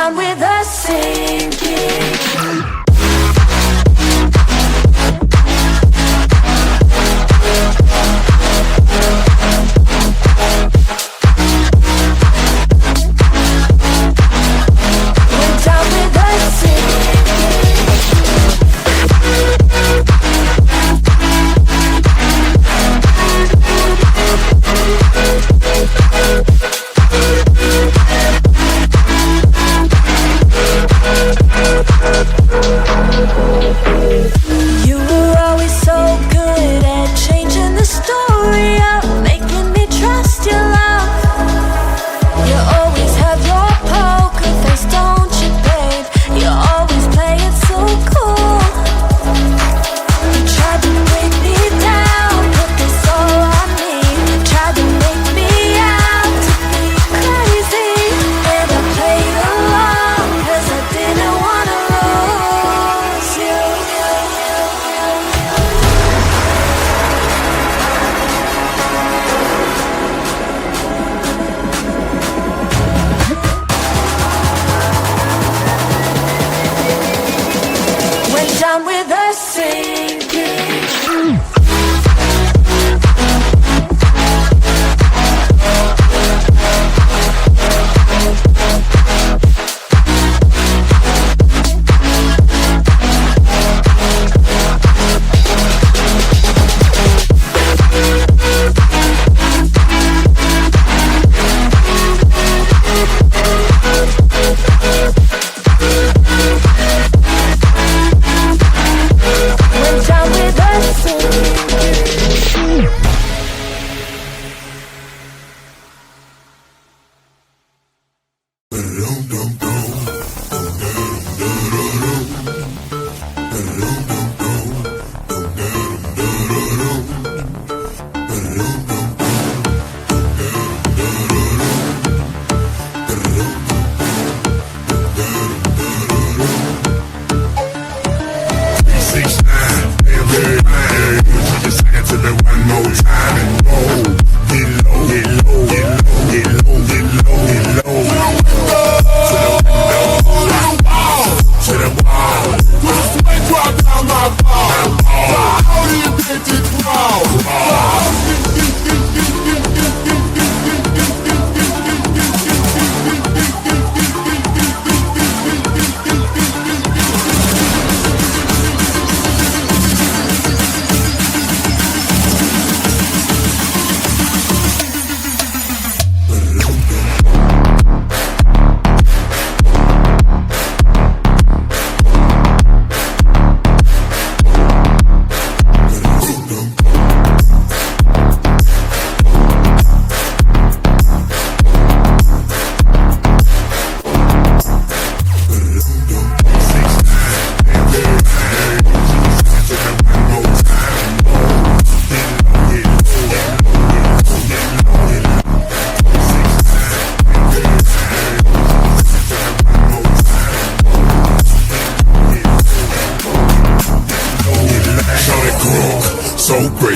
down with the sinking. Down with the sinking.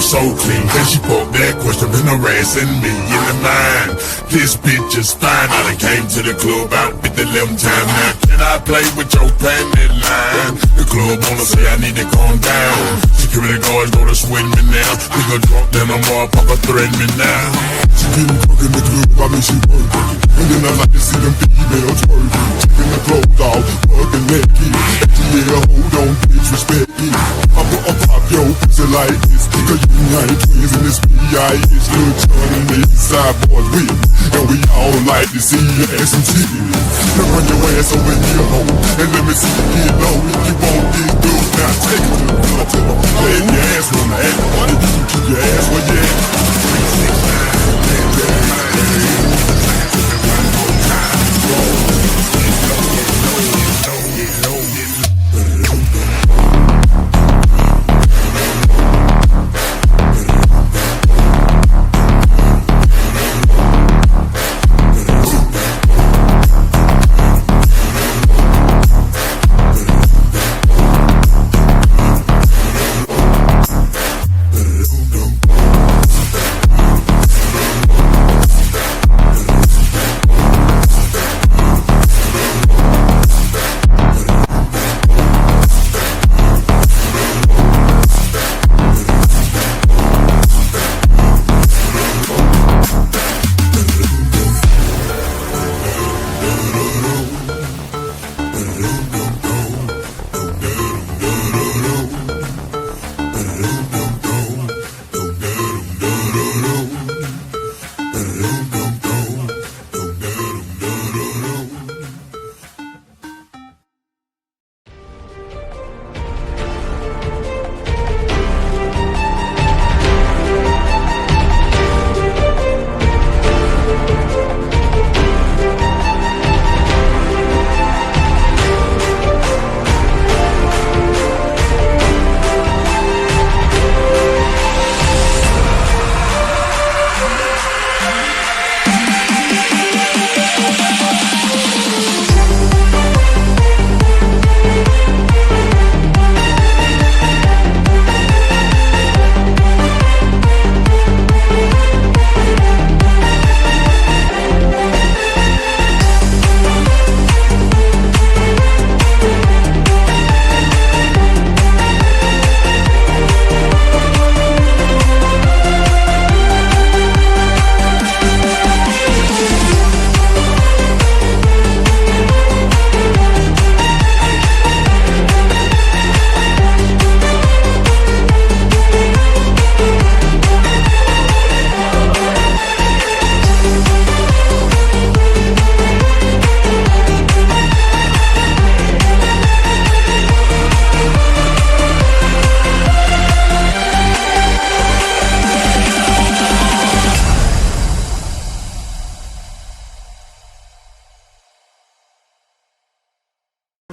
So clean, then she put that question in her ass and me in the mind. This bitch is fine. I done came to the club out with the 11 time now. Can I play with your panty line? The club wanna say I need to calm down. Security guards go to swing me now. We gon' drop then I'm all papa threaten me now. She getting drunk in the club, I mean she working. And then I like to see them females twerking. Taking the clothes off, fucking naked. Yeah, hold on, bitch, respect me. I'ma pop your pussy like this. Cause you ain't twins in this B.I.H. Lil' John and the Eastside boys with me. And we all like to see you ass and titties. Now run your ass over here, ho. And let me see you get low. If you want this dude, now take it to the floor. Tell me, let your ass run the act. Why did you keep your ass where you at? 3, 6, 9, 8, 8.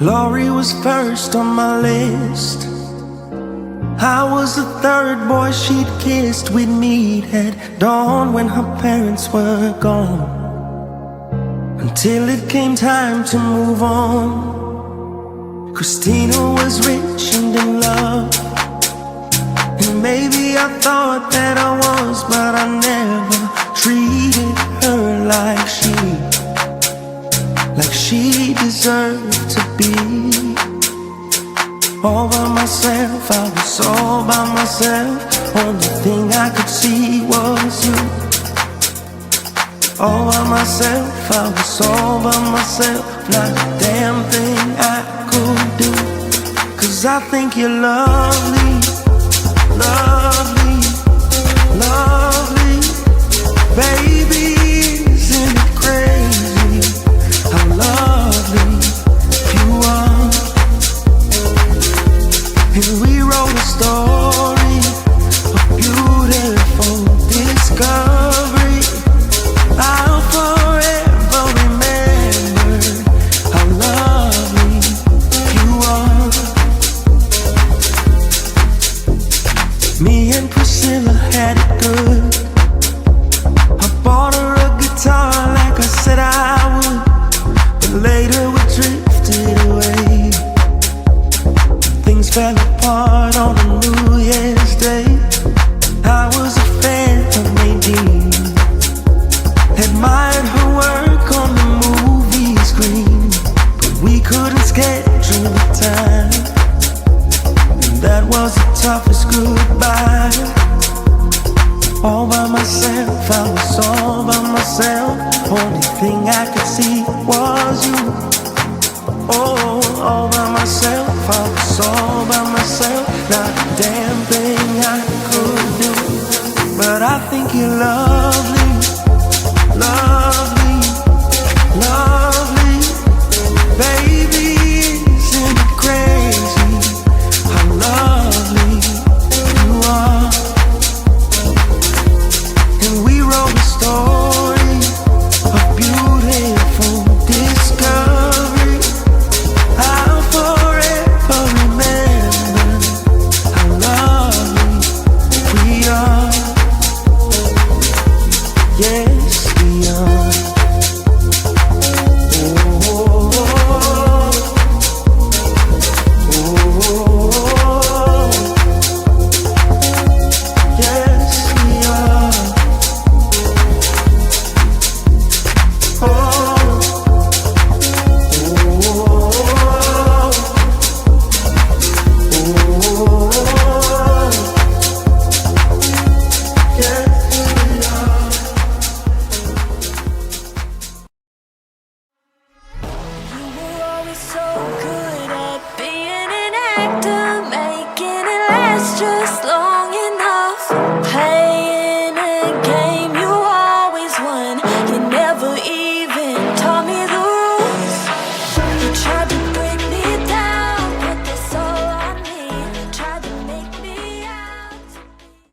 Laurie was first on my list. I was the third boy she'd kissed. We'd meet at dawn when her parents were gone, until it came time to move on. Christina was rich and in love, and maybe I thought that I was, but I never treated her like she deserved to be. All by myself, I was all by myself. Only thing I could see was you. All by myself, I was all by myself. Not a damn thing I could do. 'Cause I think you're lovely, lovely, lovely. Baby, isn't it crazy how lovely you are? And we wrote a story, a beautiful discovery. I'll forever remember how lovely you are. Me and Priscilla had it good. I bought her a guitar like I said I would, but later we drifted away. Things fell apart on a New Year's Day. I was a fan of Nadine, admired her work on the movie screen, but we couldn't schedule the time, and that was the toughest goodbye. All by myself, I was all by myself. Only thing I could see was you. Oh, all by myself, I was all by myself. Not a damn thing I could do. But I think you're lovely, lovely, lovely. Baby, isn't it crazy how lovely you are? And we wrote a story, a beautiful discovery. I'll forever remember how lovely we are. Yes, we are. Oh, oh, oh, oh. Yes, we are. Oh, You were always so good at being an actor, making it last just long